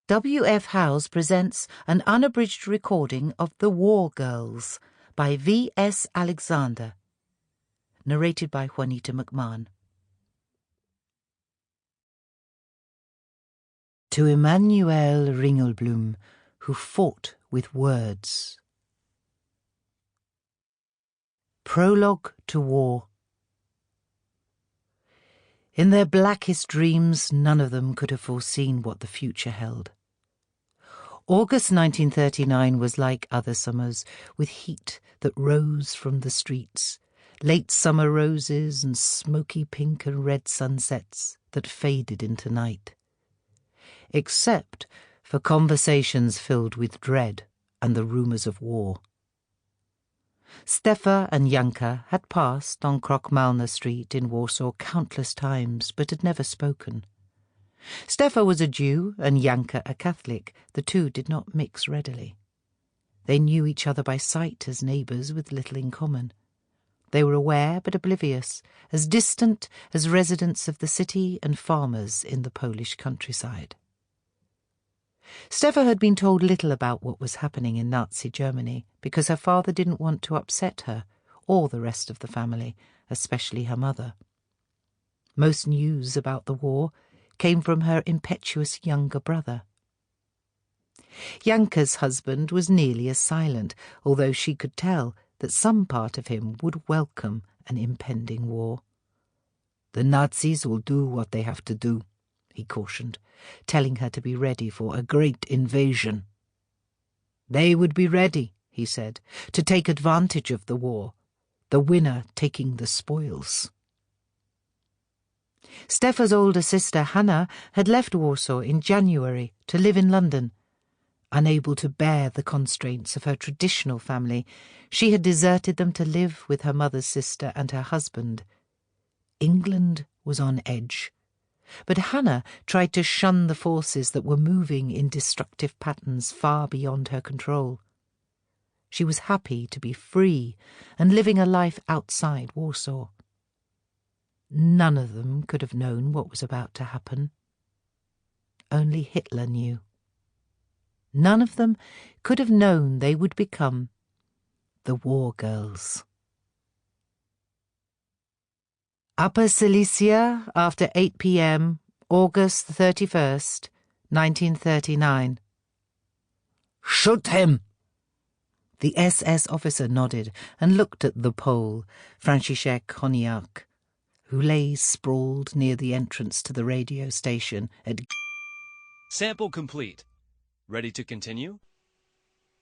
W.F. Howes presents an unabridged recording of The War Girls by V.S. Alexander, narrated by Juanita Mcmahon. To Emmanuel Ringelblum, who fought with words. Prologue to War. In their blackest dreams, none of them could have foreseen what the future held. August 1939 was like other summers, with heat that rose from the streets, late summer roses and smoky pink and red sunsets that faded into night. Except for conversations filled with dread and the rumours of war. Stefa and Janka had passed on Krokmalna Street in Warsaw countless times, but had never spoken. Stefa was a Jew and Janka a Catholic. The two did not mix readily. They knew each other by sight as neighbours with little in common. They were aware but oblivious, as distant as residents of the city and farmers in the Polish countryside. Stefa had been told little about what was happening in Nazi Germany because her father didn't want to upset her or the rest of the family, especially her mother. Most news about the war came from her impetuous younger brother. Janka's husband was nearly as silent, although she could tell that some part of him would welcome an impending war. "The Nazis will do what they have to do," he cautioned, telling her to be ready for a great invasion. They would be ready, he said, to take advantage of the war, the winner taking the spoils. Stefa's older sister, Hanna, had left Warsaw in January to live in London. Unable to bear the constraints of her traditional family, she had deserted them to live with her mother's sister and her husband. England was on edge. But Hanna tried to shun the forces that were moving in destructive patterns far beyond her control. She was happy to be free and living a life outside Warsaw. None of them could have known what was about to happen. Only Hitler knew. None of them could have known they would become the War Girls. Upper Silesia, after 8 p.m., August 31st, 1939. "Shoot him!" The SS officer nodded and looked at the Pole, Franciszek Honiak, who lay sprawled near the entrance to the radio station at... Sample complete. Ready to continue?